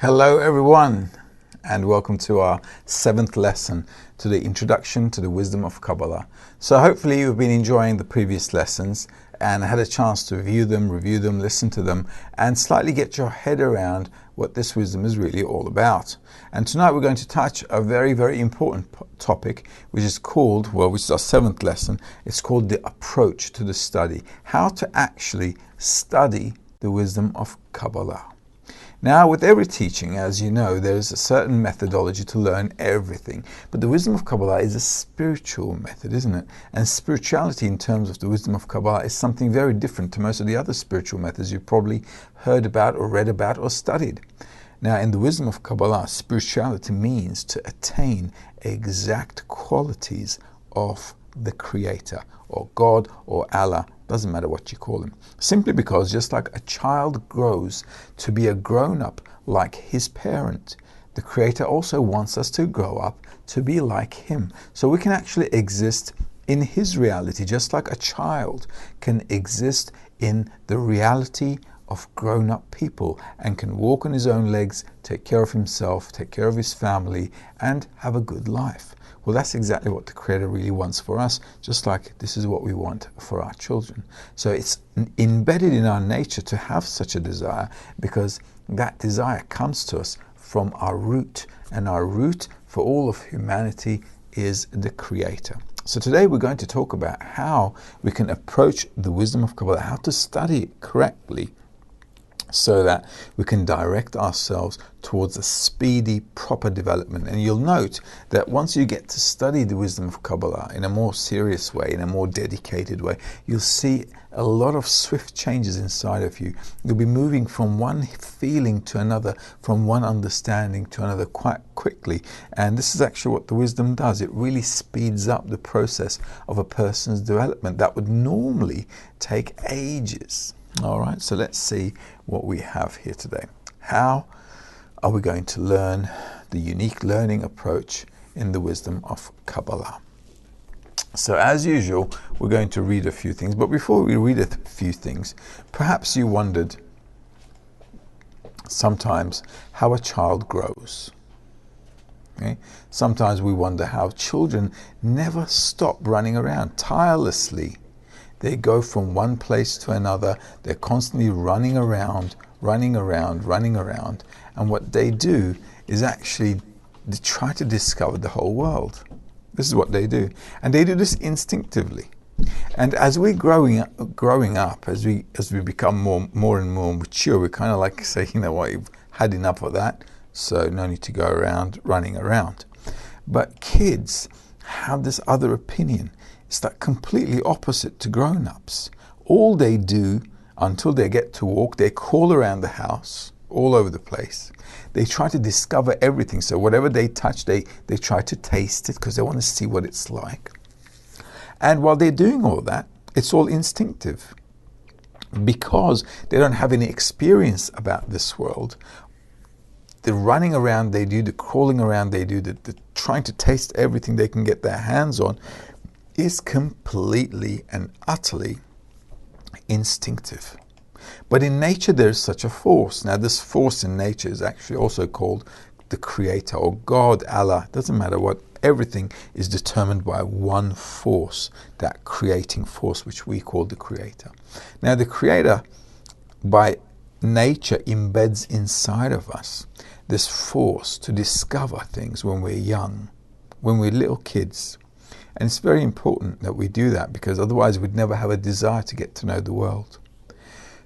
Hello everyone, and welcome to our 7th lesson to the Introduction to the Wisdom of Kabbalah. So hopefully you've been enjoying the previous lessons and had a chance to review them, listen to them, and slightly get your head around what this wisdom is really all about. And tonight we're going to touch a very, very important topic, which is called, which is our 7th lesson. It's called the approach to the study, how to actually study the wisdom of Kabbalah. Now, with every teaching, as you know, there is a certain methodology to learn everything. But the wisdom of Kabbalah is a spiritual method, isn't it? And spirituality in terms of the wisdom of Kabbalah is something very different to most of the other spiritual methods you've probably heard about or read about or studied. Now, in the wisdom of Kabbalah, spirituality means to attain exact qualities of the Creator, or God, or Allah. Doesn't matter what you call him. Simply because just like a child grows to be a grown-up like his parent, the Creator also wants us to grow up to be like him. So we can actually exist in his reality, just like a child can exist in the reality of grown-up people and can walk on his own legs, take care of himself, take care of his family, and have a good life. Well, that's exactly what the Creator really wants for us, just like this is what we want for our children. So it's embedded in our nature to have such a desire, because that desire comes to us from our root, and our root for all of humanity is the Creator. So today we're going to talk about how we can approach the wisdom of Kabbalah, how to study it correctly, so that we can direct ourselves towards a speedy, proper development. And you'll note that once you get to study the wisdom of Kabbalah in a more serious way, in a more dedicated way, you'll see a lot of swift changes inside of you. You'll be moving from one feeling to another, from one understanding to another quite quickly. And this is actually what the wisdom does. It really speeds up the process of a person's development that would normally take ages. All right, so let's see what we have here today. How are we going to learn the unique learning approach in the wisdom of Kabbalah? So as usual, we're going to read a few things. But before we read a few things, perhaps you wondered sometimes how a child grows. Okay? Sometimes we wonder how children never stop running around tirelessly. They go from one place to another. They're constantly running around. And what they do is actually they try to discover the whole world. This is what they do. And they do this instinctively. And as we're growing up, as we become more and more mature, we kind of like say, you know what, you've had enough of that, so no need to go around running around. But kids have this other opinion. It's like completely opposite to grown-ups. All they do until they get to walk, they crawl around the house, all over the place. They try to discover everything. So whatever they touch, they try to taste it because they want to see what it's like. And while they're doing all that, it's all instinctive. Because they don't have any experience about this world, the running around they do, the crawling around they do, the trying to taste everything they can get their hands on, is completely and utterly instinctive. But in nature there is such a force. Now this force in nature is actually also called the Creator or God, Allah. It doesn't matter what. Everything is determined by one force, that creating force which we call the Creator. Now the Creator by nature embeds inside of us this force to discover things when we're young, when we're little kids. And it's very important that we do that, because otherwise we'd never have a desire to get to know the world.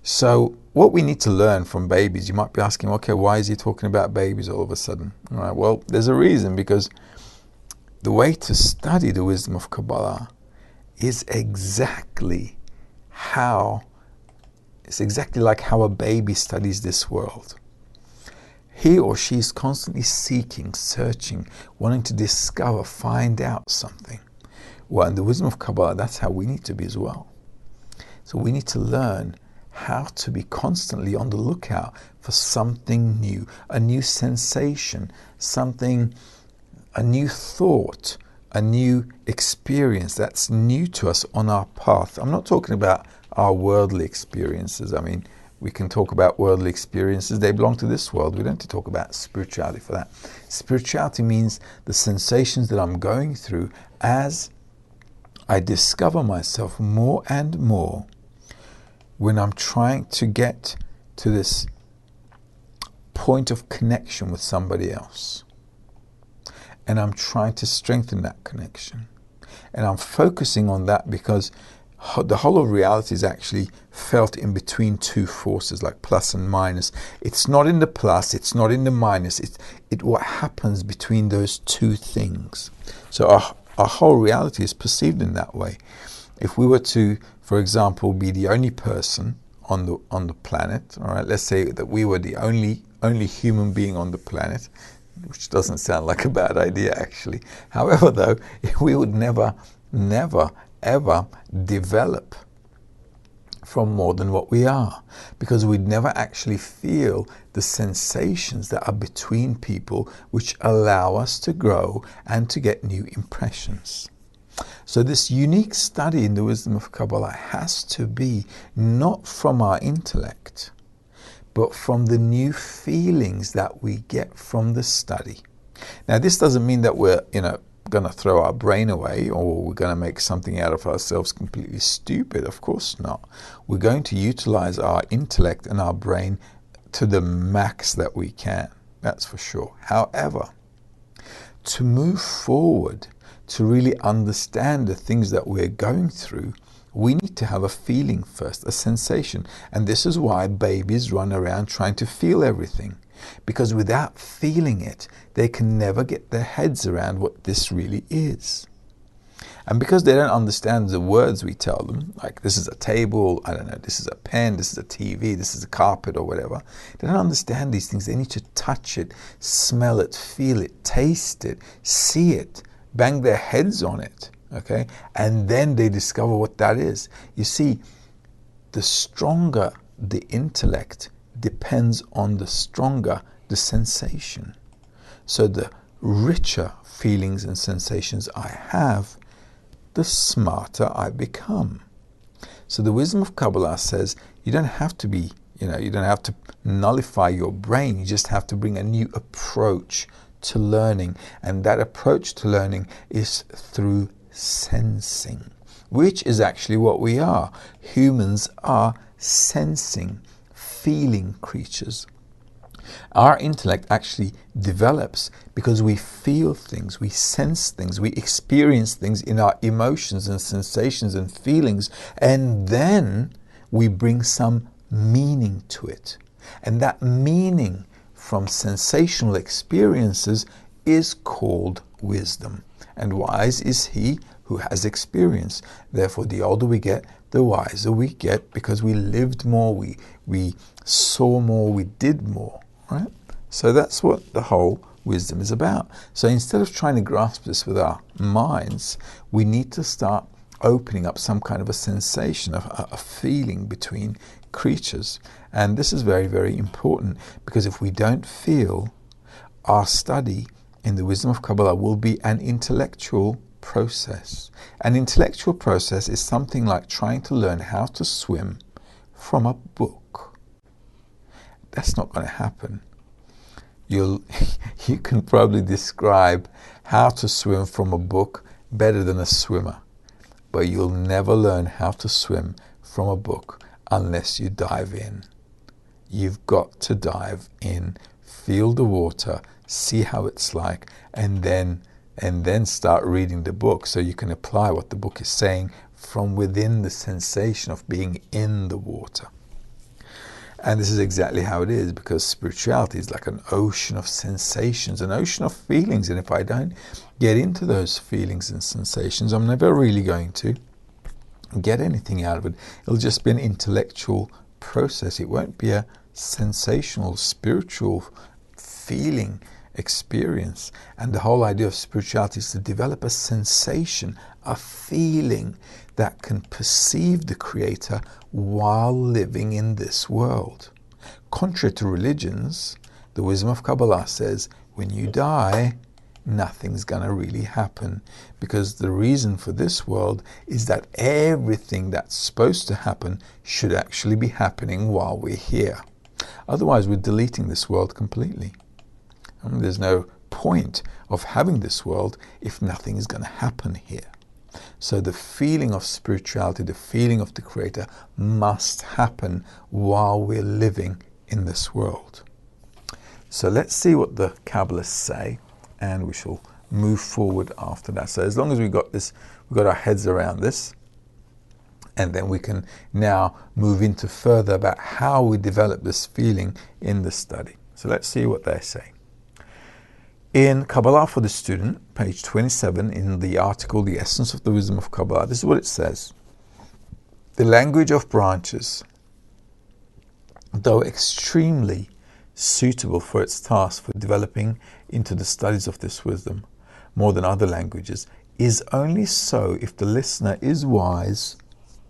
So what we need to learn from babies, you might be asking, okay, why is he talking about babies all of a sudden? All right, well, there's a reason, because the way to study the wisdom of Kabbalah is exactly like how a baby studies this world. He or she is constantly seeking, searching, wanting to discover, find out something. Well, in the wisdom of Kabbalah, that's how we need to be as well. So we need to learn how to be constantly on the lookout for something new, a new sensation, a new thought, a new experience that's new to us on our path. I'm not talking about our worldly experiences. I mean, We can talk about worldly experiences. They belong to this world. We don't need to talk about spirituality for that. Spirituality means the sensations that I'm going through as I discover myself more and more when I'm trying to get to this point of connection with somebody else. And I'm trying to strengthen that connection. And I'm focusing on that because the whole of reality is actually felt in between two forces, like plus and minus. It's not in the plus, it's not in the minus. It's what happens between those two things. So our whole reality is perceived in that way. If we were to, for example, be the only person on the planet, all right, let's say that we were the only human being on the planet, which doesn't sound like a bad idea actually. However, though, we would never, ever develop from more than what we are, because we'd never actually feel the sensations that are between people which allow us to grow and to get new impressions. So this unique study in the wisdom of Kabbalah has to be not from our intellect, but from the new feelings that we get from the study. Now, this doesn't mean that we're, going to throw our brain away, or we're going to make something out of ourselves completely stupid. Of course not. We're going to utilize our intellect and our brain to the max that we can. That's for sure. However, to move forward, to really understand the things that we're going through, we need to have a feeling first, a sensation. And this is why babies run around trying to feel everything. Because without feeling it, they can never get their heads around what this really is. And because they don't understand the words we tell them, like this is a table, I don't know, this is a pen, this is a TV, this is a carpet or whatever, they don't understand these things. They need to touch it, smell it, feel it, taste it, see it, bang their heads on it, okay? And then they discover what that is. You see, the stronger the intellect depends on the stronger the sensation. So the richer feelings and sensations I have, the smarter I become. So the wisdom of Kabbalah says you don't have to be, you don't have to nullify your brain. You just have to bring a new approach to learning. And that approach to learning is through sensing, which is actually what we are. Humans are sensing, feeling creatures. Our intellect actually develops because we feel things, we sense things, we experience things in our emotions and sensations and feelings, and then we bring some meaning to it. And that meaning from sensational experiences is called wisdom. And wise is he who has experience. Therefore, the older we get, the wiser we get, because we lived more, we saw more, we did more, right? So that's what the whole wisdom is about. So instead of trying to grasp this with our minds, we need to start opening up some kind of a sensation, a feeling between creatures. And this is very, very important, because if we don't feel, our study in the wisdom of Kabbalah will be an intellectual process. An intellectual process is something like trying to learn how to swim from a book. That's not going to happen. You can probably describe how to swim from a book better than a swimmer, but you'll never learn how to swim from a book unless you dive in. You've got to dive in, feel the water, see how it's like, and then start reading the book so you can apply what the book is saying from within the sensation of being in the water. And this is exactly how it is, because spirituality is like an ocean of sensations, an ocean of feelings. And if I don't get into those feelings and sensations, I'm never really going to get anything out of it. It'll just be an intellectual process. It won't be a sensational, spiritual feeling experience. And the whole idea of spirituality is to develop a sensation, a feeling that can perceive the Creator while living in this world. Contrary to religions, the wisdom of Kabbalah says when you die, nothing's going to really happen, because the reason for this world is that everything that's supposed to happen should actually be happening while we're here. Otherwise, we're deleting this world completely. There's no point of having this world if nothing is going to happen here. So the feeling of spirituality, the feeling of the Creator must happen while we're living in this world. So let's see what the Kabbalists say, and we shall move forward after that. So as long as we've got our heads around this, and then we can now move into further about how we develop this feeling in the study. So let's see what they say. In Kabbalah for the Student, page 27, in the article, The Essence of the Wisdom of Kabbalah, this is what it says. The language of branches, though extremely suitable for its task for developing into the studies of this wisdom, more than other languages, is only so if the listener is wise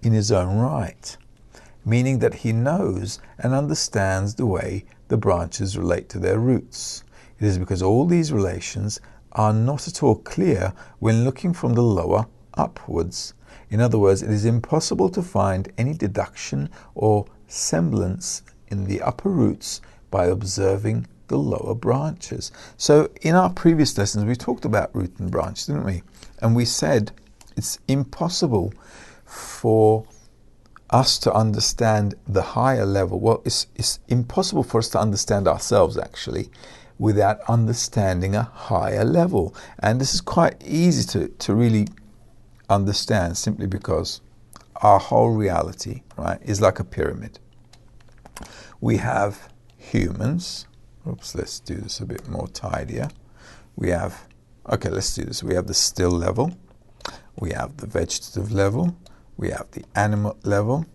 in his own right, meaning that he knows and understands the way the branches relate to their roots. It is because all these relations are not at all clear when looking from the lower upwards. In other words, it is impossible to find any deduction or semblance in the upper roots by observing the lower branches. So in our previous lessons, we talked about root and branch, didn't we? And we said it's impossible for us to understand the higher level. Well, it's impossible for us to understand ourselves, actually, without understanding a higher level. And this is quite easy to really understand, simply because our whole reality, right, is like a pyramid. We have humans. Oops, let's do this a bit more tidier. Let's do this. We have the still level. We have the vegetative level. We have the animal level.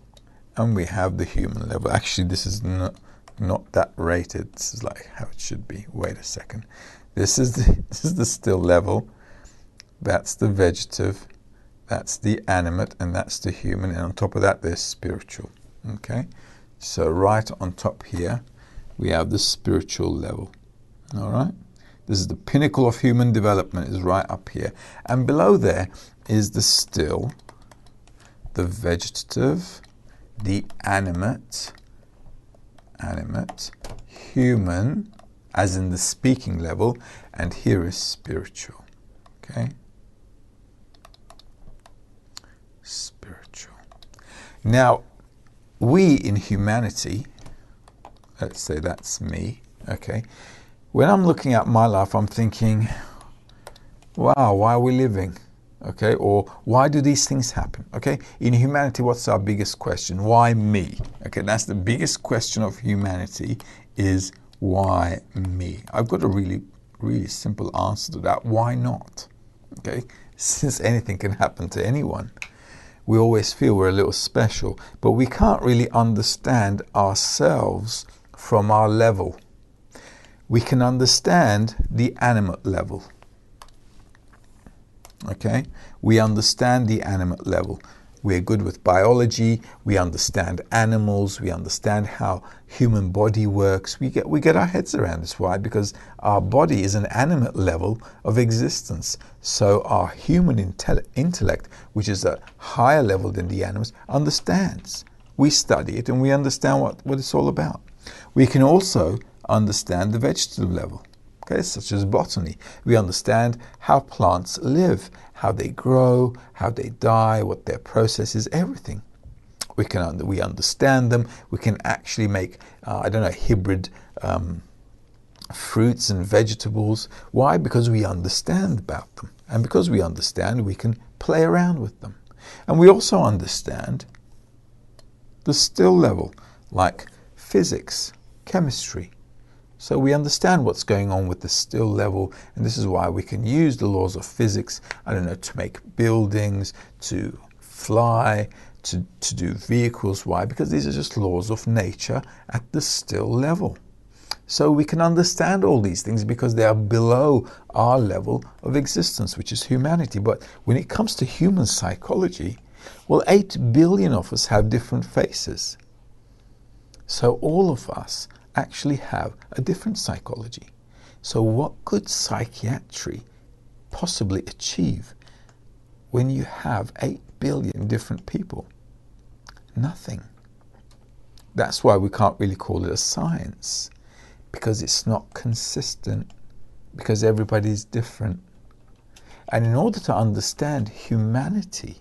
And we have the human level. Actually, this is not that rated. This is like how it should be. Wait a second. This is the still level. That's the vegetative. That's the animate. And that's the human. And on top of that, there's spiritual. Okay? So right on top here, we have the spiritual level. All right? This is the pinnacle of human development, is right up here. And below there is the still, the vegetative, the animate, human, as in the speaking level, and here is spiritual. Okay? Spiritual. Now, we in humanity, let's say that's me, okay? When I'm looking at my life, I'm thinking, wow, why are we living? Okay, or why do these things happen? Okay, in humanity, what's our biggest question? Why me? Okay, that's the biggest question of humanity, is why me? I've got a really, really simple answer to that. Why not? Okay, since anything can happen to anyone, we always feel we're a little special, but we can't really understand ourselves from our level. We can understand the animate level. Okay, we understand the animate level. We're good with biology. We understand animals. We understand how human body works. We get our heads around this. Why? Because our body is an animate level of existence. So our human intellect, which is a higher level than the animals, understands. We study it and we understand what it's all about. We can also understand the vegetative level. Okay, such as botany. We understand how plants live, how they grow, how they die, what their process is, everything. We understand them. We can actually make, hybrid fruits and vegetables. Why? Because we understand about them. And because we understand, we can play around with them. And we also understand the still level, like physics, chemistry. So we understand what's going on with the still level, and this is why we can use the laws of physics, to make buildings, to fly, to do vehicles. Why? Because these are just laws of nature at the still level. So we can understand all these things because they are below our level of existence, which is humanity. But when it comes to human psychology, well, 8 billion of us have different faces. So all of us actually have a different psychology. So what good psychiatry possibly achieve when you have 8 billion different people? Nothing. That's why we can't really call it a science, because it's not consistent, because everybody's different. And in order to understand humanity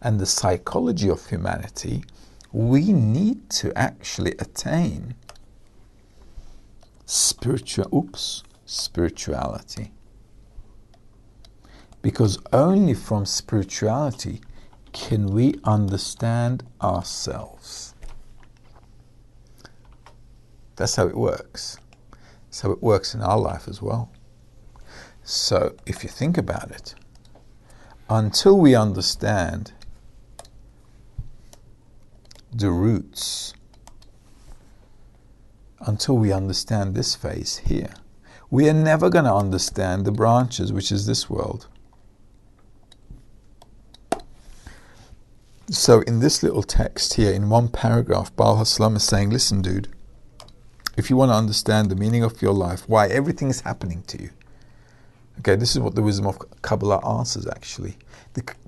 and the psychology of humanity, we need to actually attain spirituality. Because only from spirituality can we understand ourselves. That's how it works. That's how it works in our life as well. So if you think about it, until we understand the roots, until we understand this phase here, we are never going to understand the branches, which is this world. So in this little text here, in one paragraph, Baal HaSulam is saying, listen, dude, if you want to understand the meaning of your life, why everything is happening to you. Okay, this is what the wisdom of Kabbalah answers, actually.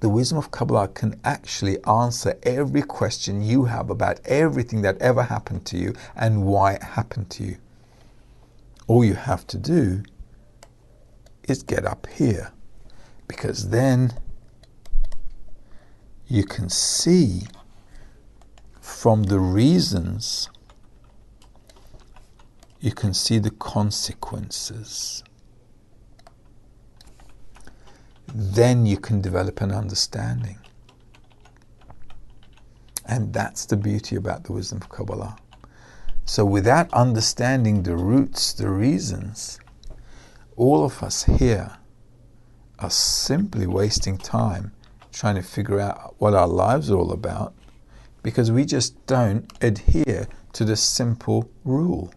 The wisdom of Kabbalah can actually answer every question you have about everything that ever happened to you and why it happened to you. All you have to do is get up here, because then you can see from the reasons, you can see the consequences. Then you can develop an understanding. And that's the beauty about the wisdom of Kabbalah. So without understanding the roots, the reasons, all of us here are simply wasting time trying to figure out what our lives are all about, because we just don't adhere to the simple rule.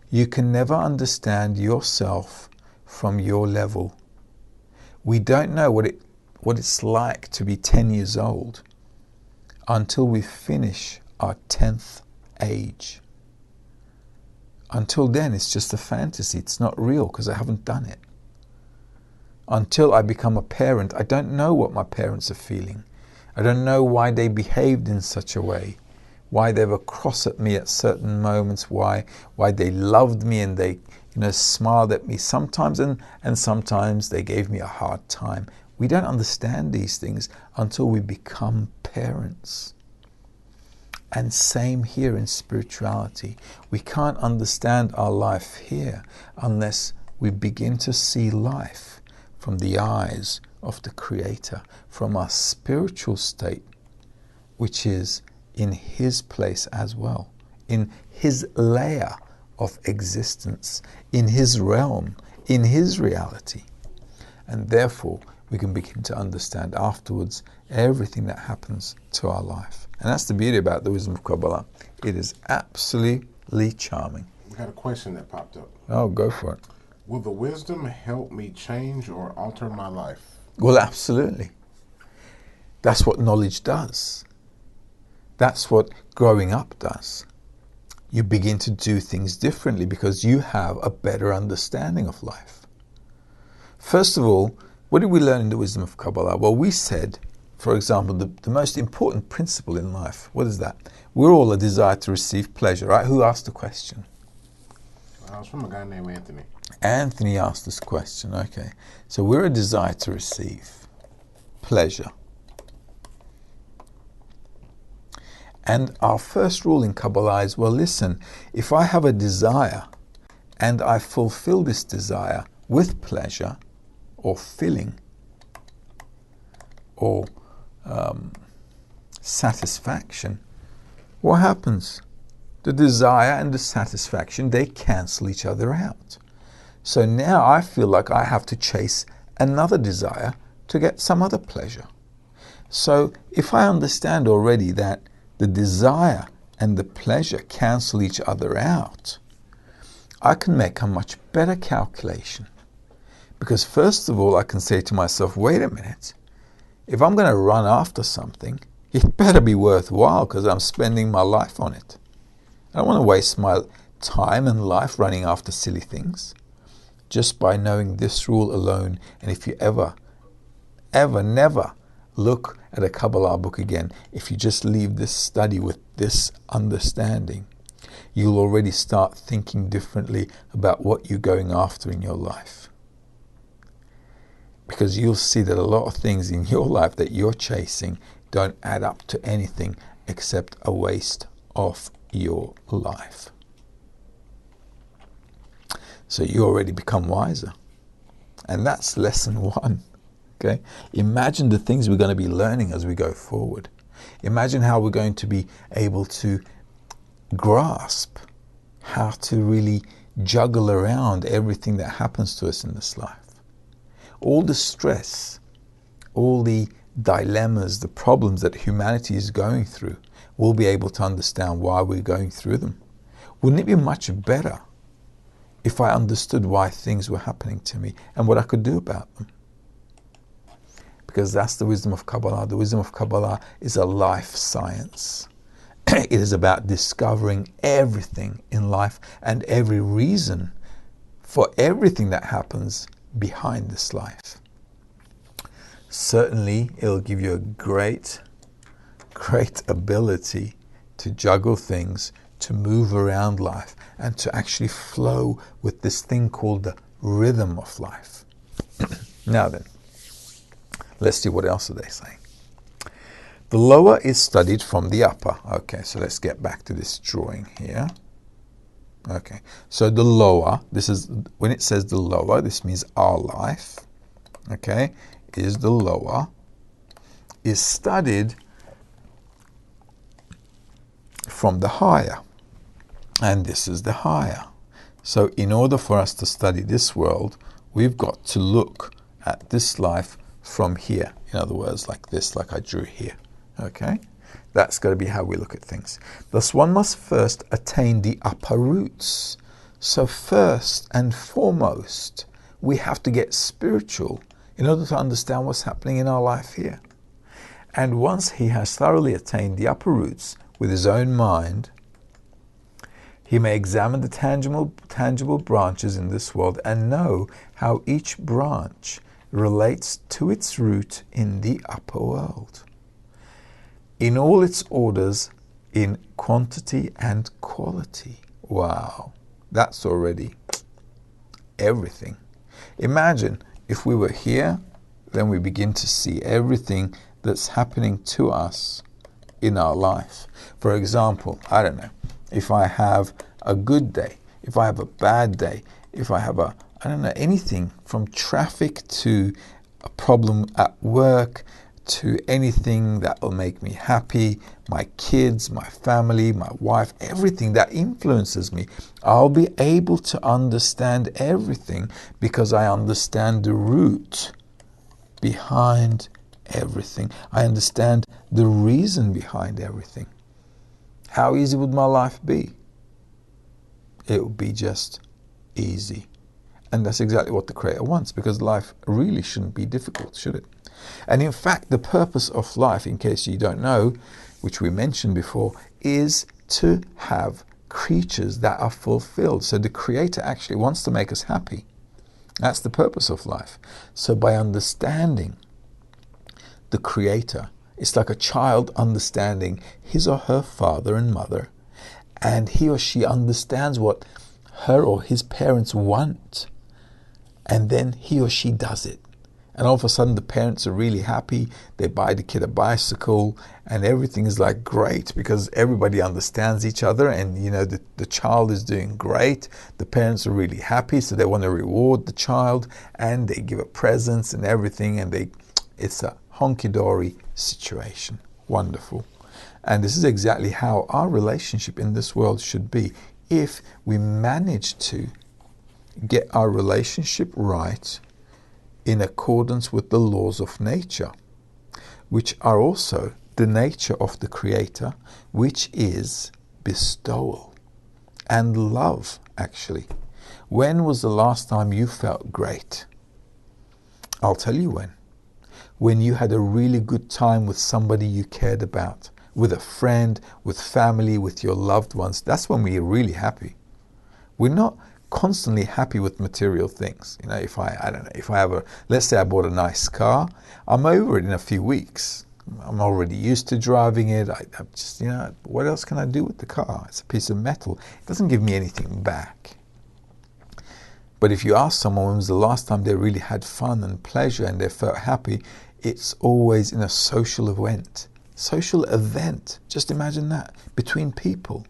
You can never understand yourself from your level. We don't know what it's like to be 10 years old until we finish our 10th age. Until then, it's just a fantasy. It's not real because I haven't done it. Until I become a parent, I don't know what my parents are feeling. I don't know why they behaved in such a way, why they were cross at me at certain moments, why they loved me and they smiled at me sometimes, and sometimes they gave me a hard time. We don't understand these things until we become parents. And same here in spirituality. We can't understand our life here unless we begin to see life from the eyes of the Creator, from our spiritual state, which is in His place as well, in His layer of existence, in His realm, in His reality. And therefore, we can begin to understand afterwards everything that happens to our life. And that's the beauty about the wisdom of Kabbalah. It is absolutely charming. We had a question that popped up. Oh, go for it. Will the wisdom help me change or alter my life? Well, absolutely. That's what knowledge does. That's what growing up does. You begin to do things differently because you have a better understanding of life. First of all, what did we learn in the wisdom of Kabbalah? Well, we said, for example, the most important principle in life, what is that? We're all a desire to receive pleasure, right? Who asked the question? I was from a guy named Anthony. Anthony asked this question, okay. So we're a desire to receive pleasure. And our first rule in Kabbalah is, well, listen, if I have a desire and I fulfill this desire with pleasure or filling or satisfaction, what happens? The desire and the satisfaction, they cancel each other out. So now I feel like I have to chase another desire to get some other pleasure. So if I understand already that the desire and the pleasure cancel each other out, I can make a much better calculation. Because first of all, I can say to myself, wait a minute, if I'm going to run after something, it better be worthwhile because I'm spending my life on it. I don't want to waste my time and life running after silly things. just by knowing this rule alone. And if you ever, never look at a Kabbalah book again, if you just leave this study with this understanding, you'll already start thinking differently about what you're going after in your life. Because you'll see that a lot of things in your life that you're chasing don't add up to anything except a waste of your life. So you already become wiser. And that's lesson 1. Okay? Imagine the things we're going to be learning as we go forward. Imagine how we're going to be able to grasp how to really juggle around everything that happens to us in this life. All the stress, all the dilemmas, the problems that humanity is going through, we'll be able to understand why we're going through them. Wouldn't it be much better if I understood why things were happening to me and what I could do about them? Because that's the wisdom of Kabbalah. The wisdom of Kabbalah is a life science. It is about discovering everything in life and every reason for everything that happens behind this life. Certainly, it'll give you a great ability to juggle things, to move around life, and to actually flow with this thing called the rhythm of life. Now then, let's see what else are they saying. The lower is studied from the upper. Okay, so let's get back to this drawing here. Okay, so the lower, this is, when it says the lower, this means our life, okay, is the lower, is studied from the higher. And this is the higher. So in order for us to study this world, we've got to look at this life from here. In other words, like this, like I drew here. Okay? That's got to be how we look at things. Thus, one must first attain the upper roots. So first and foremost, we have to get spiritual in order to understand what's happening in our life here. And once he has thoroughly attained the upper roots with his own mind, he may examine the tangible branches in this world and know how each branch relates to its root in the upper world, in all its orders, in quantity and quality. Wow, that's already everything. Imagine if we were here, then we begin to see everything that's happening to us in our life. For example, I don't know, if I have a good day, if I have a bad day, if I have anything from traffic to a problem at work, to anything that will make me happy, my kids, my family, my wife, everything that influences me, I'll be able to understand everything because I understand the root behind everything. I understand the reason behind everything. How easy would my life be? It would be just easy. And that's exactly what the Creator wants, because life really shouldn't be difficult, should it? And in fact, the purpose of life, in case you don't know, which we mentioned before, is to have creatures that are fulfilled. So the Creator actually wants to make us happy. That's the purpose of life. So by understanding the Creator, it's like a child understanding his or her father and mother, and he or she understands what her or his parents want, and then he or she does it. And all of a sudden the parents are really happy. They buy the kid a bicycle and everything is like great because everybody understands each other, and the child is doing great. The parents are really happy, so they want to reward the child and they give it presents and everything, and it's a honky-dory situation. Wonderful. And this is exactly how our relationship in this world should be. If we manage to get our relationship right in accordance with the laws of nature, which are also the nature of the Creator, which is bestowal and love, actually. When was the last time you felt great? I'll tell you when. When you had a really good time with somebody you cared about, with a friend, with family, with your loved ones. That's when we're really happy. We're not constantly happy with material things. You know, if I don't know, if I have let's say I bought a nice car, I'm over it in a few weeks. I'm already used to driving it. I'm just, you know, what else can I do with the car? It's a piece of metal. It doesn't give me anything back. But if you ask someone when was the last time they really had fun and pleasure and they felt happy, it's always in a social event. Social event, just imagine that, between people.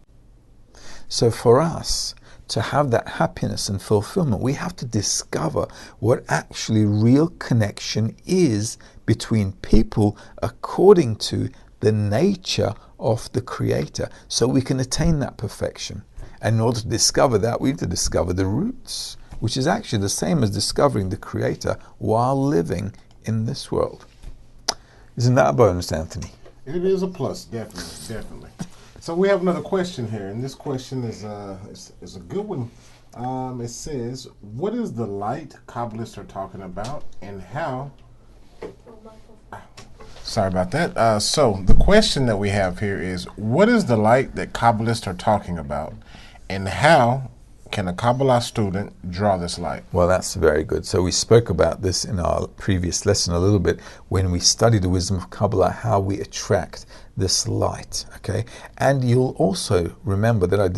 So for us to have that happiness and fulfillment, we have to discover what actually real connection is between people according to the nature of the Creator, so we can attain that perfection. And in order to discover that, we need to discover the roots, which is actually the same as discovering the Creator while living in this world. Isn't that a bonus, Anthony? It is a plus, definitely. So we have another question here, and this question is a good one. It says, what is the light Kabbalists are talking about, and how... Sorry about that. So the question that we have here is, what is the light that Kabbalists are talking about, and how can a Kabbalah student draw this light? Well, that's very good. So we spoke about this in our previous lesson a little bit when we studied the wisdom of Kabbalah, how we attract this light, okay? And you'll also remember that I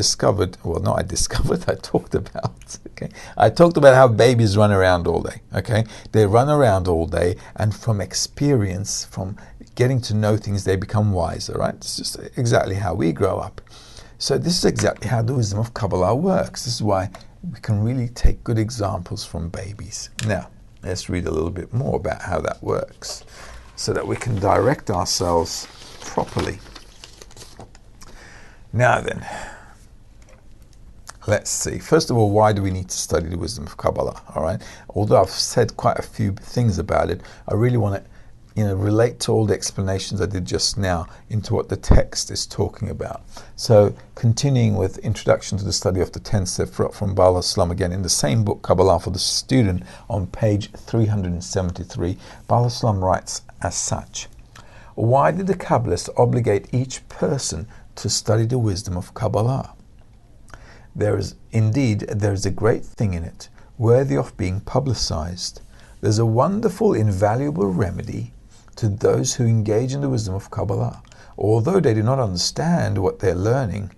talked about, okay? I talked about how babies run around all day, okay? They run around all day, and from experience, from getting to know things, they become wiser, right? It's just exactly how we grow up. So this is exactly how the wisdom of Kabbalah works. This is why we can really take good examples from babies. Now, let's read a little bit more about how that works so that we can direct ourselves properly. Now then, let's see. First of all, why do we need to study the wisdom of Kabbalah? All right. Although I've said quite a few things about it, I really want to relate to all the explanations I did just now into what the text is talking about. So, continuing with Introduction to the Study of the 10th Sephirot from Baal HaSulam, again in the same book, Kabbalah for the Student, on page 373, Baal HaSulam writes as such: why did the Kabbalists obligate each person to study the wisdom of Kabbalah? There is a great thing in it, worthy of being publicized. There's a wonderful, invaluable remedy to those who engage in the wisdom of Kabbalah, although they do not understand what they're learning.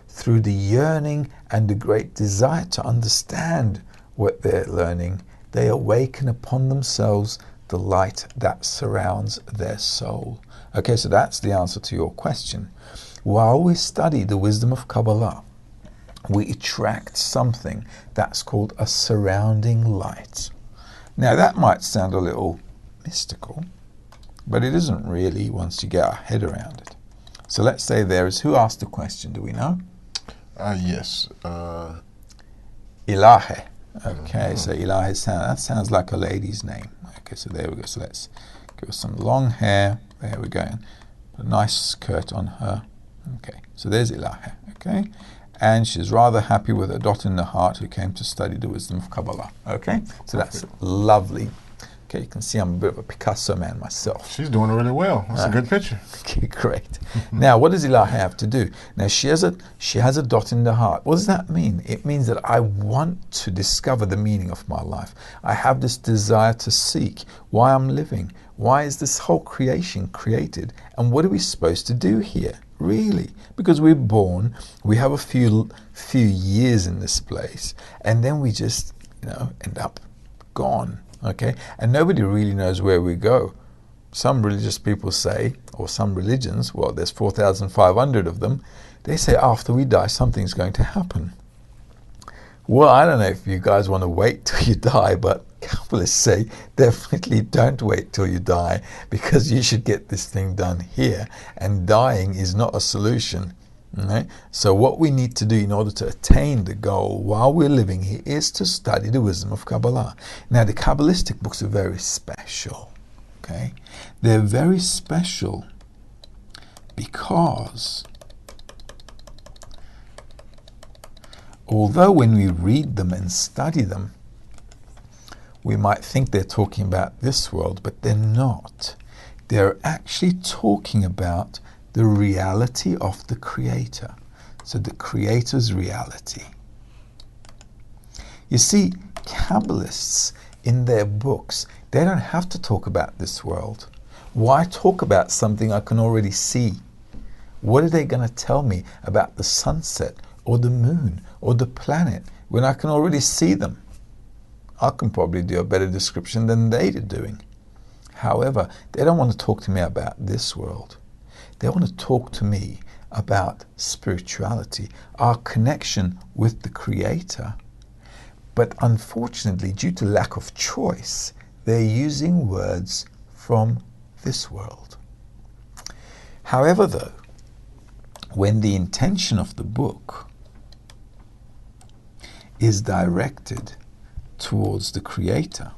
Through the yearning and the great desire to understand what they're learning, they awaken upon themselves the light that surrounds their soul. Okay, so that's the answer to your question. While we study the wisdom of Kabbalah, we attract something that's called a surrounding light. Now that might sound a little mystical, but it isn't really once you get our head around it. So let's say who asked the question, do we know? Yes. Ilahe. Okay, so Ilahe sounds like a lady's name. Okay, so there we go. So let's give her some long hair. There we go. Put a nice skirt on her. Okay, so there's Ilahe. Okay. And she's rather happy with a dot in the heart who came to study the wisdom of Kabbalah. Okay? So that's lovely. Okay, you can see I'm a bit of a Picasso man myself. She's doing really well. That's a good picture. Okay, great. Now, what does Ilahe have to do? Now, she has a dot in the heart. What does that mean? It means that I want to discover the meaning of my life. I have this desire to seek why I'm living. Why is this whole creation created? And what are we supposed to do here? Really? Because we're born, we have a few years in this place, and then we just, end up gone. Okay? And nobody really knows where we go. Some religious people say, or some religions, well, there's 4,500 of them, they say after we die, something's going to happen. Well, I don't know if you guys want to wait till you die, but Kabbalists say definitely don't wait till you die, because you should get this thing done here, and dying is not a solution. Right? So what we need to do in order to attain the goal while we're living here is to study the wisdom of Kabbalah. Now, the Kabbalistic books are very special. Okay? They're very special because although when we read them and study them, we might think they're talking about this world, but they're not. They're actually talking about the reality of the Creator. So the Creator's reality. You see, Kabbalists in their books, they don't have to talk about this world. Why talk about something I can already see? What are they going to tell me about the sunset or the moon or the planet when I can already see them? I can probably do a better description than they're doing. However, they don't want to talk to me about this world. They want to talk to me about spirituality, our connection with the Creator. But unfortunately, due to lack of choice, they're using words from this world. However, though, when the intention of the book is directed towards the Creator,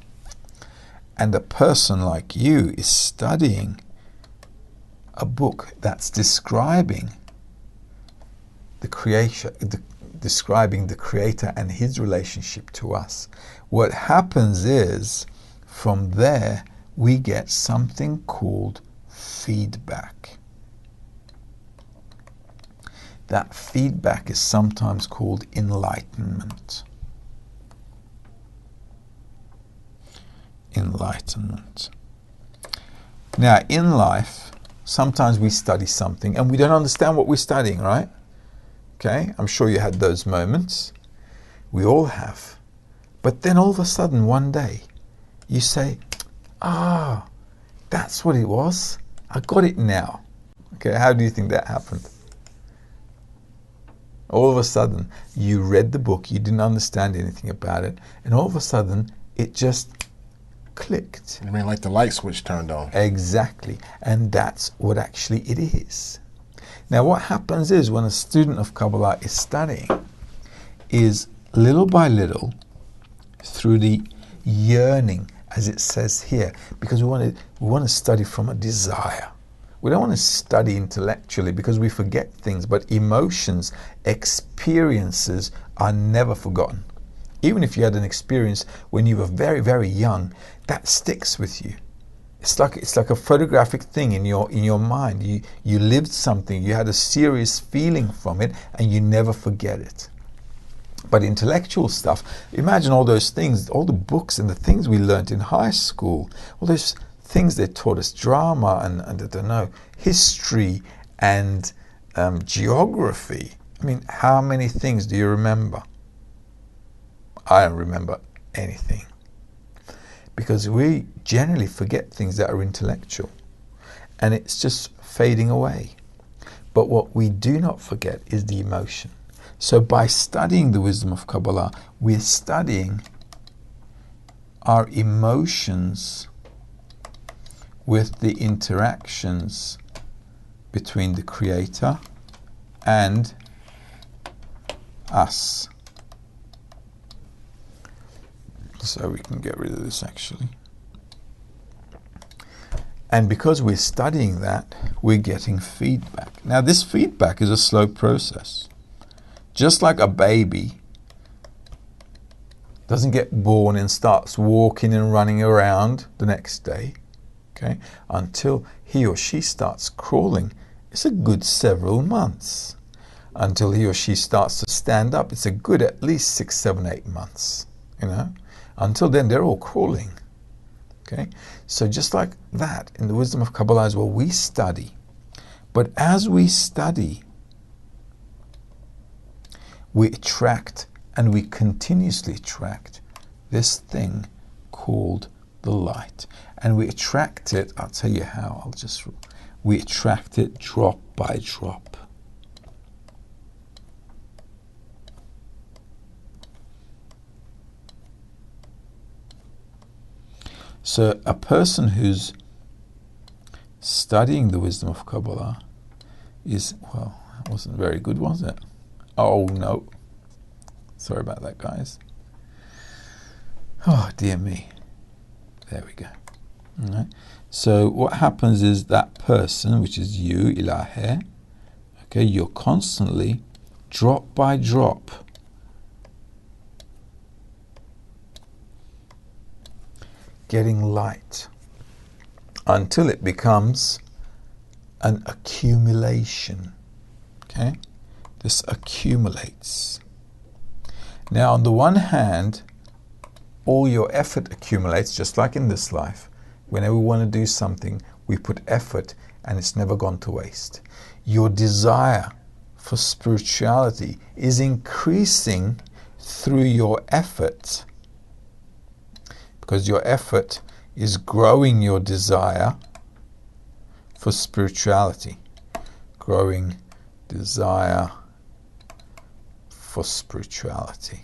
and a person like you is studying a book that's describing the Creator, describing the Creator and His relationship to us, what happens is, from there, we get something called feedback. That feedback is sometimes called enlightenment. Enlightenment. Now, in life, sometimes we study something and we don't understand what we're studying, right? Okay, I'm sure you had those moments. We all have. But then all of a sudden, one day, you say, that's what it was. I got it now. Okay, how do you think that happened? All of a sudden, you read the book, you didn't understand anything about it, and all of a sudden, it just clicked. I mean, like the light switch turned on. Exactly. And that's what actually it is. Now, what happens is when a student of Kabbalah is studying, is little by little, through the yearning, as it says here, because we want to study from a desire. We don't want to study intellectually because we forget things, but emotions, experiences are never forgotten. Even if you had an experience when you were very, very young, that sticks with you. It's like a photographic thing in your mind. You lived something, you had a serious feeling from it, and you never forget it. But intellectual stuff, imagine all those things, all the books and the things we learned in high school, all those things they taught us, drama and I don't know, history and geography. I mean, how many things do you remember? I don't remember anything. Because we generally forget things that are intellectual. And it's just fading away. But what we do not forget is the emotion. So by studying the wisdom of Kabbalah, we're studying our emotions with the interactions between the Creator and us. So we can get rid of this actually. And because we're studying that, we're getting feedback. Now this feedback is a slow process. Just like a baby doesn't get born and starts walking and running around the next day, okay, until he or she starts crawling, it's a good several months. Until he or she starts to stand up, it's a good at least 6, 7, 8 months, you know. Until then, they're all crawling, okay. So just like that, in the wisdom of Kabbalah as well, we study. But as we study, we attract and we continuously attract this thing called the light. And we attract it, I'll tell you how, we attract it drop by drop. So a person who's studying the wisdom of Kabbalah is, well, that wasn't very good, was it? Oh no. Sorry about that, guys. Oh dear me. There we go. All right. So what happens is that person, which is you, Ilahe, okay, you're constantly, drop by drop, getting light until it becomes an accumulation. Okay? This accumulates. Now, on the one hand, all your effort accumulates, just like in this life. Whenever we want to do something, we put effort and it's never gone to waste. Your desire for spirituality is increasing through your effort, because your effort is growing your desire for spirituality. Growing desire for spirituality.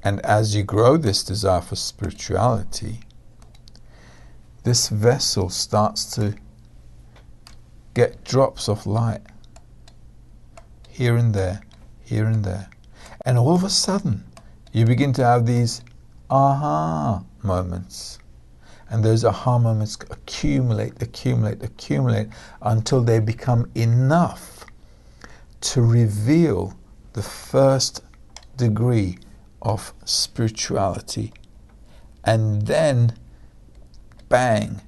And as you grow this desire for spirituality, this vessel starts to get drops of light here and there, here and there. And all of a sudden, you begin to have these aha moments. And those aha moments accumulate until they become enough to reveal the first degree of spirituality. And then, bang,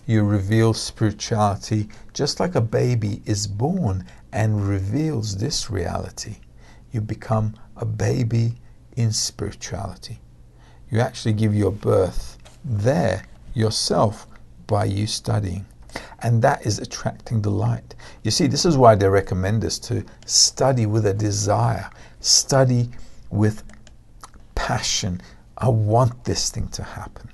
you reveal spirituality just like a baby is born and reveals this reality. You become a baby in spirituality. You actually give your birth there yourself by you studying. And that is attracting the light. You see, this is why they recommend us to study with a desire. Study with passion. I want this thing to happen.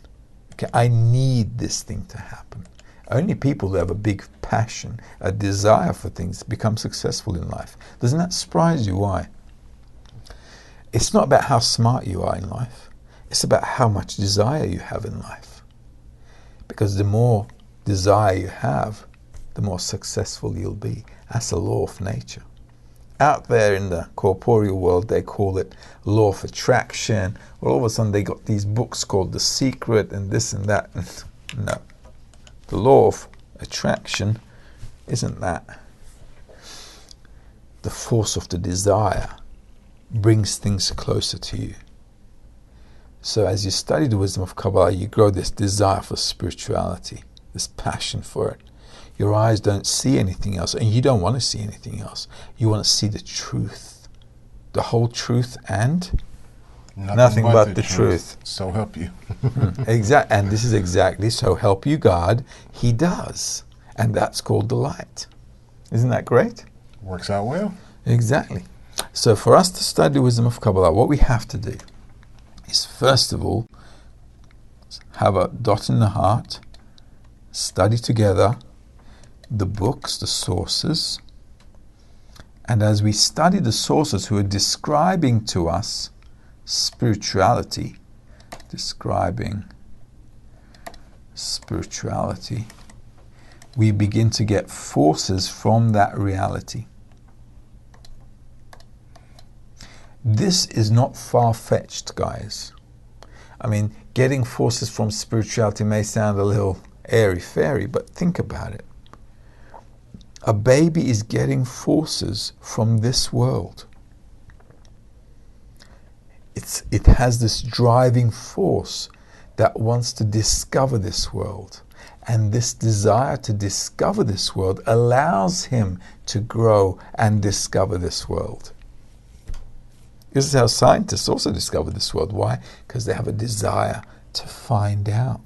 Okay, I need this thing to happen. Only people who have a big passion, a desire for things, become successful in life. Doesn't that surprise you? Why? It's not about how smart you are in life. It's about how much desire you have in life. Because the more desire you have, the more successful you'll be. That's a law of nature. Out there in the corporeal world, they call it law of attraction. Well, all of a sudden they got these books called The Secret and this and that. No. The law of attraction isn't that. The force of the desire brings things closer to you. So as you study the wisdom of Kabbalah, you grow this desire for spirituality, this passion for it. Your eyes don't see anything else, and you don't want to see anything else. You want to see the truth, the whole truth, and nothing but the truth. So help you. Exactly, and this is exactly so help you God. He does, and that's called the light. Isn't that great? Works out well. Exactly. So for us to study the wisdom of Kabbalah, what we have to do is first of all have a dot in the heart, study together the books, the sources, and as we study the sources who are describing to us spirituality, we begin to get forces from that reality. This is not far-fetched, guys. I mean, getting forces from spirituality may sound a little airy-fairy, but think about it. A baby is getting forces from this world. It has this driving force that wants to discover this world. And this desire to discover this world allows him to grow and discover this world. This is how scientists also discover this world. Why? Because they have a desire to find out.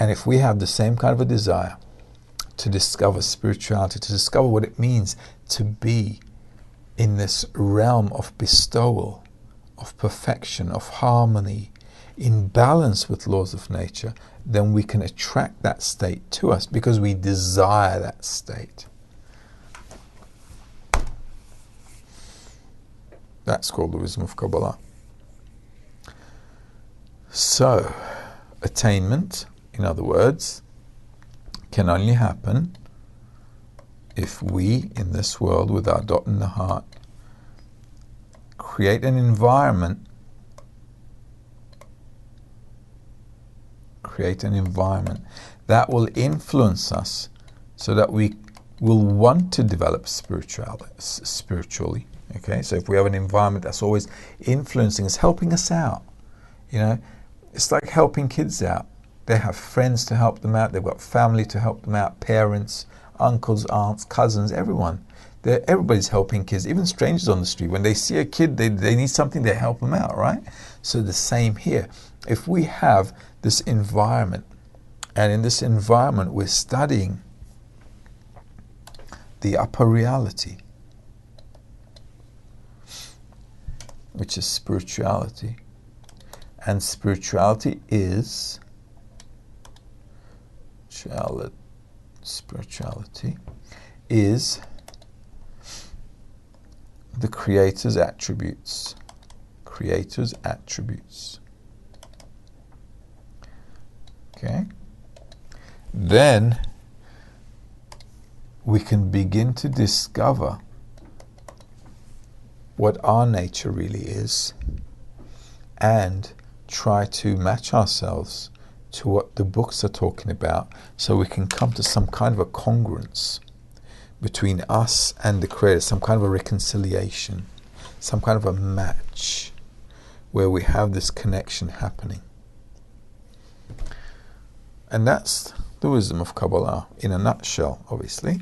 And if we have the same kind of a desire to discover spirituality, to discover what it means to be in this realm of bestowal, of perfection, of harmony, in balance with laws of nature, then we can attract that state to us because we desire that state. That's called the wisdom of Kabbalah. So, attainment, in other words, can only happen if we, in this world, with our dot in the heart, create an environment that will influence us so that we will want to develop spiritually. Okay, so if we have an environment that's always influencing us, helping us out, it's like helping kids out. They have friends to help them out, they've got family to help them out, parents, uncles, aunts, cousins, everyone. Everybody's helping kids, even strangers on the street. When they see a kid, they need something, they help them out, right? So the same here. If we have this environment, and in this environment we're studying the upper reality, which is spirituality. And spirituality is the Creator's attributes. Creator's attributes. Okay? Then we can begin to discover what our nature really is and try to match ourselves to what the books are talking about, so we can come to some kind of a congruence between us and the Creator, some kind of a reconciliation, some kind of a match where we have this connection happening. And that's the wisdom of Kabbalah in a nutshell. Obviously,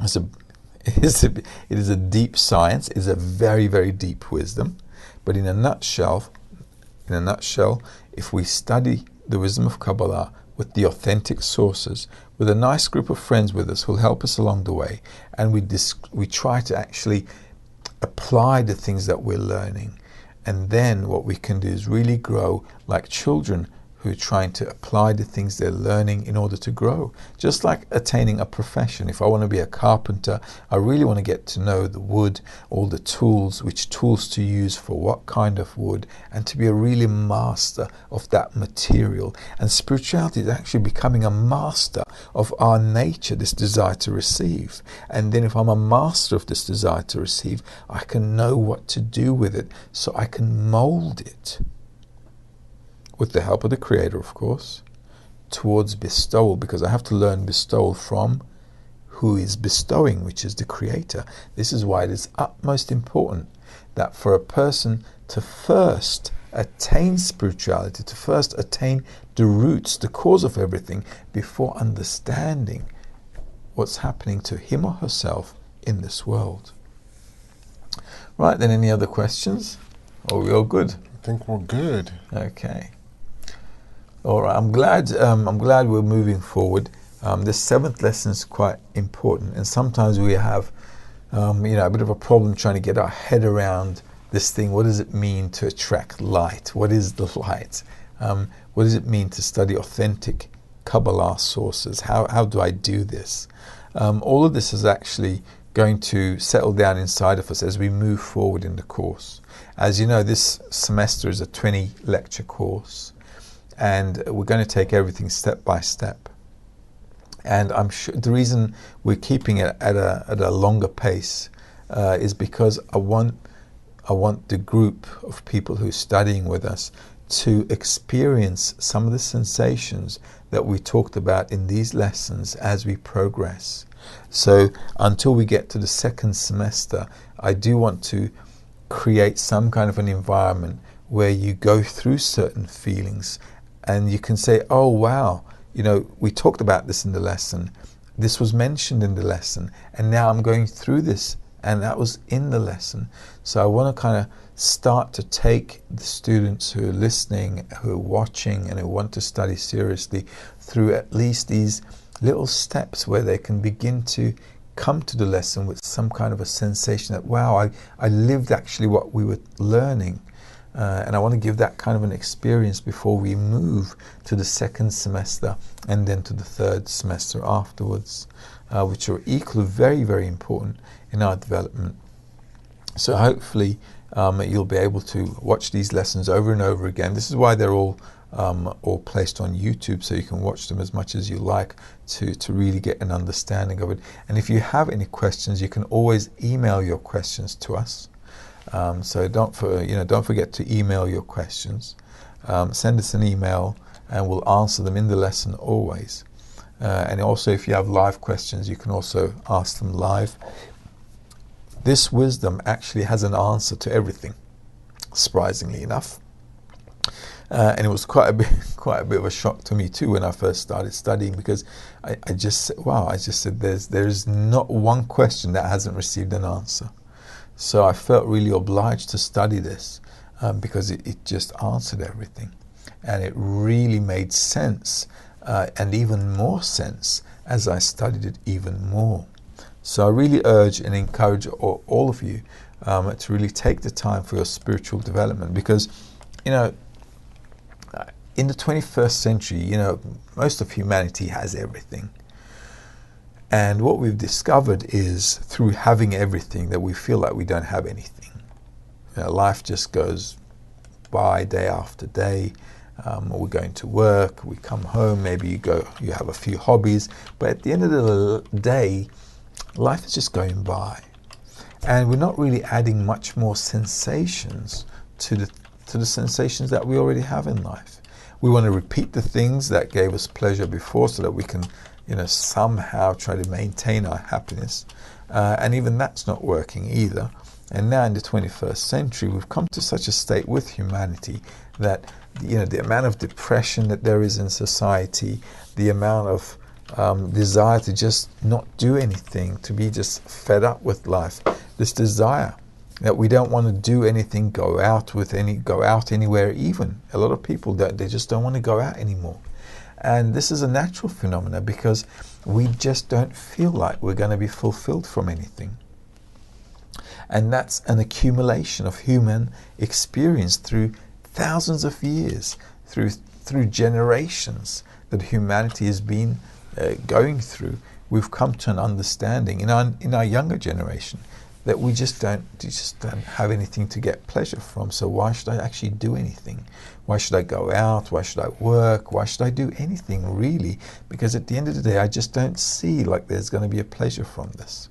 it is a deep science. It is a very, very deep wisdom. But in a nutshell, if we study the wisdom of Kabbalah with the authentic sources, with a nice group of friends with us who'll help us along the way, and we try to actually apply the things that we're learning, and then what we can do is really grow like children who are trying to apply the things they're learning in order to grow. Just like attaining a profession. If I want to be a carpenter, I really want to get to know the wood, all the tools, which tools to use for what kind of wood, and to be a really master of that material. And spirituality is actually becoming a master of our nature, this desire to receive. And then if I'm a master of this desire to receive, I can know what to do with it, so I can mold it, with the help of the Creator, of course, towards bestowal, because I have to learn bestowal from who is bestowing, which is the Creator. This is why it is utmost important that for a person to first attain spirituality, to first attain the roots, the cause of everything, before understanding what's happening to him or herself in this world. Right, then, any other questions? Are we all good? I think we're good. Okay. All right, I'm glad we're moving forward. This seventh lesson is quite important, and sometimes we have, a bit of a problem trying to get our head around this thing. What does it mean to attract light? What is the light? What does it mean to study authentic Kabbalah sources? How do I do this? All of this is actually going to settle down inside of us as we move forward in the course. As you know, this semester is a 20-lecture course, and we're going to take everything step by step. And I'm sure the reason we're keeping it at a longer pace is because I want the group of people who are studying with us to experience some of the sensations that we talked about in these lessons as we progress. So until we get to the second semester, I do want to create some kind of an environment where you go through certain feelings and you can say, oh wow, we talked about this in the lesson, this was mentioned in the lesson, and now I'm going through this, and that was in the lesson. So I want to kind of start to take the students who are listening, who are watching, and who want to study seriously through at least these little steps where they can begin to come to the lesson with some kind of a sensation that, wow, I lived actually what we were learning. And I want to give that kind of an experience before we move to the second semester and then to the third semester afterwards, which are equally very, very important in our development. So hopefully you'll be able to watch these lessons over and over again. This is why they're all placed on YouTube, so you can watch them as much as you like to really get an understanding of it. And if you have any questions, you can always email your questions to us. So don't forget to email your questions. Send us an email and we'll answer them in the lesson always. And also, if you have live questions, you can also ask them live. This wisdom actually has an answer to everything, surprisingly enough. And it was quite a bit of a shock to me too when I first started studying, because I just said there's not one question that hasn't received an answer. So I felt really obliged to study this because it just answered everything, and it really made sense, and even more sense as I studied it even more. So I really urge and encourage all of you to really take the time for your spiritual development, because, you know, in the 21st century, you know, most of humanity has everything. And what we've discovered is, through having everything, that we feel like we don't have anything. You know, life just goes by day after day. We're going to work, we come home, maybe you have a few hobbies, but at the end of the day, life is just going by. And we're not really adding much more sensations to the sensations that we already have in life. We want to repeat the things that gave us pleasure before, so that we can, you know, somehow try to maintain our happiness. And even that's not working either. And now in the 21st century, we've come to such a state with humanity that, you know, the amount of depression that there is in society, the amount of desire to just not do anything, to be just fed up with life, this desire that we don't want to do anything, go out anywhere even. A lot of people, they just don't want to go out anymore. And this is a natural phenomenon, because we just don't feel like we're going to be fulfilled from anything. And that's an accumulation of human experience through thousands of years, through generations that humanity has been going through. We've come to an understanding in our younger generation that we just don't have anything to get pleasure from. So why should I actually do anything? Why should I go out? Why should I work? Why should I do anything really? Because at the end of the day, I just don't see like there's going to be a pleasure from this.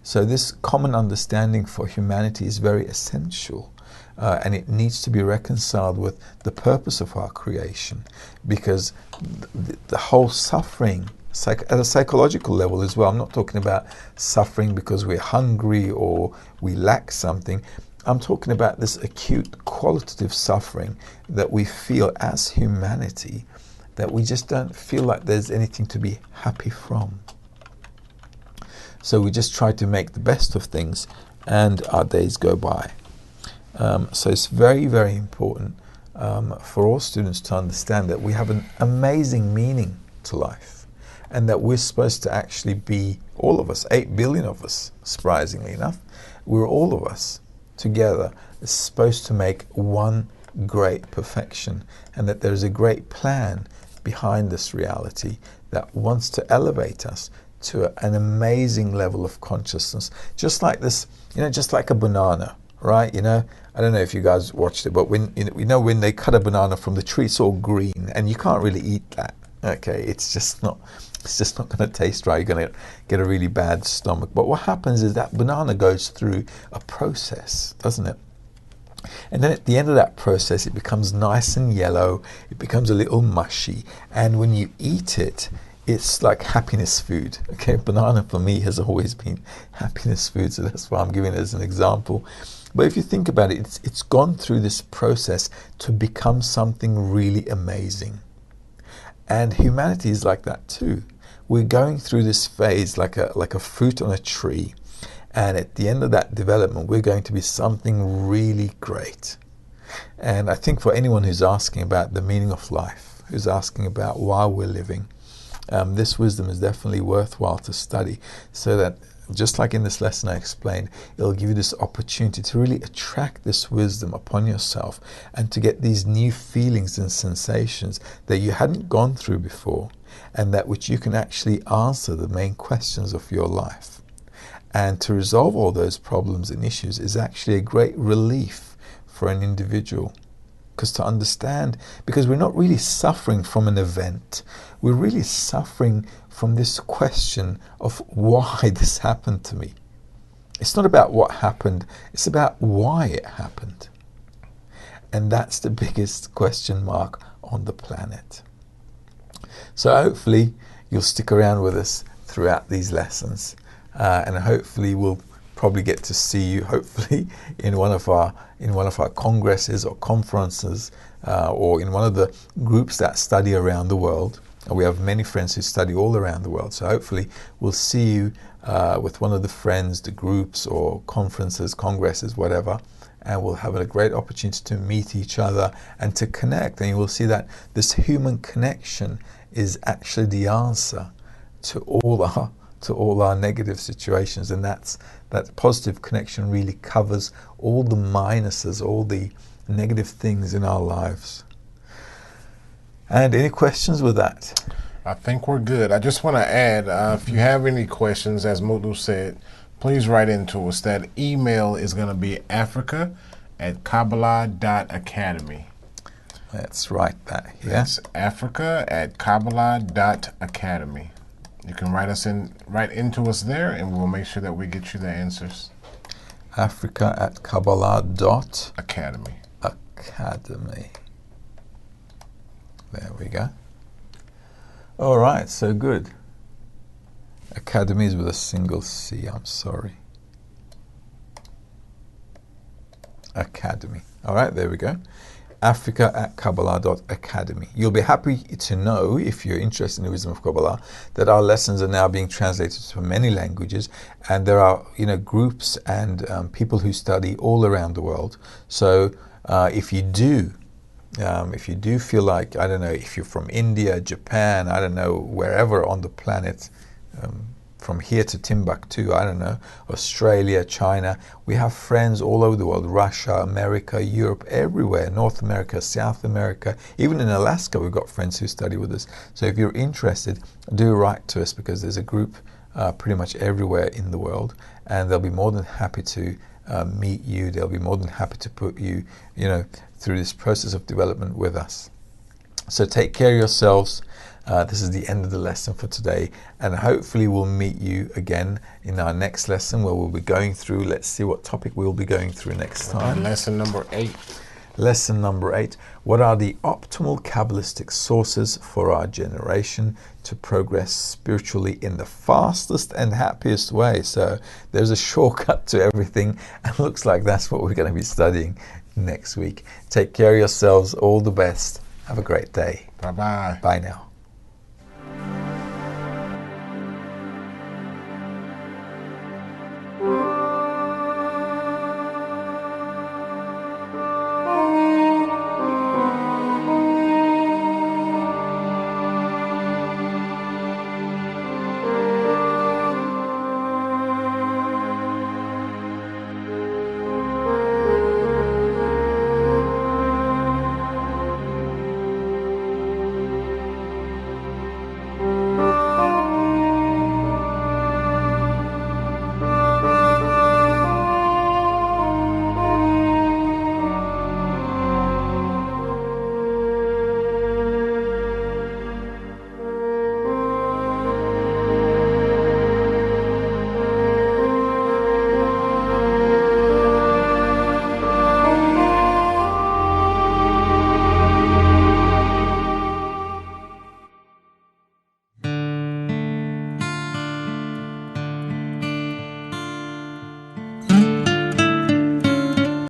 So this common understanding for humanity is very essential, and it needs to be reconciled with the purpose of our creation, because the whole suffering, at a psychological level as well, I'm not talking about suffering because we're hungry or we lack something. I'm talking about this acute qualitative suffering that we feel as humanity, that we just don't feel like there's anything to be happy from. So we just try to make the best of things, and our days go by. So it's very, very important for all students to understand that we have an amazing meaning to life, and that we're supposed to actually be, all of us, 8 billion of us, surprisingly enough, we're all of us together supposed to make one great perfection, and that there's a great plan behind this reality that wants to elevate us to an amazing level of consciousness. Just like this, you know, just like a banana, right? You know, I don't know if you guys watched it, but when when they cut a banana from the tree, it's all green, and you can't really eat that. Okay, it's just not going to taste right. You're going to get a really bad stomach. But what happens is that banana goes through a process, doesn't it? And then at the end of that process, it becomes nice and yellow. It becomes a little mushy, and when you eat it, it's like happiness food. Okay, banana for me has always been happiness food, so that's why I'm giving it as an example. But if you think about it, it's gone through this process to become something really amazing. And humanity is like that too. We're going through this phase like a fruit on a tree, and at the end of that development, we're going to be something really great. And I think for anyone who's asking about the meaning of life, who's asking about why we're living, this wisdom is definitely worthwhile to study, so that, just like in this lesson I explained, it'll give you this opportunity to really attract this wisdom upon yourself, and to get these new feelings and sensations that you hadn't gone through before, and that which you can actually answer the main questions of your life. And to resolve all those problems and issues is actually a great relief for an individual. Because to understand, because we're not really suffering from an event, we're really suffering from this question of why this happened to me. It's not about what happened, it's about why it happened. And that's the biggest question mark on the planet. So hopefully you'll stick around with us throughout these lessons, and hopefully we'll probably get to see you, hopefully, in one of our congresses or conferences or in one of the groups that study around the world. We have many friends who study all around the world, so hopefully we'll see you with one of the friends, the groups or conferences, congresses, whatever, and we'll have a great opportunity to meet each other and to connect. And you will see that this human connection is actually the answer to all our negative situations, and that positive connection really covers all the minuses, all the negative things in our lives. And any questions with that? I think we're good. I just want to add, if you have any questions, as Mutlu said, please write into us. That email is going to be africa@kabbalah.academy. Let's write that here. That's africa@kabbalah.academy. You can write into us there, and we'll make sure that we get you the answers. africa@kabbalah.academy. Academy. There we go. All right, so good. Academy is with a single C, I'm sorry. Academy. All right, there we go. africa@kabbalah.academy. You'll be happy to know, if you're interested in the wisdom of Kabbalah, that our lessons are now being translated to many languages, and there are groups and people who study all around the world. So if you do feel like, I don't know, if you're from India, Japan, I don't know, wherever on the planet, from here to Timbuktu, I don't know, Australia, China, we have friends all over the world, Russia, America, Europe, everywhere, North America, South America, even in Alaska we've got friends who study with us. So if you're interested, do write to us, because there's a group pretty much everywhere in the world, and they'll be more than happy to meet you. They'll be more than happy to put you, through this process of development with us. So take care of yourselves. This is the end of the lesson for today, and hopefully we'll meet you again in our next lesson, where we'll be going through, let's see what topic we'll be going through next time. Lesson number 8. Lesson number 8. What are the optimal Kabbalistic sources for our generation to progress spiritually in the fastest and happiest way? So there's a shortcut to everything, and looks like that's what we're going to be studying next week. Take care of yourselves. All the best. Have a great day. Bye-bye. Bye now.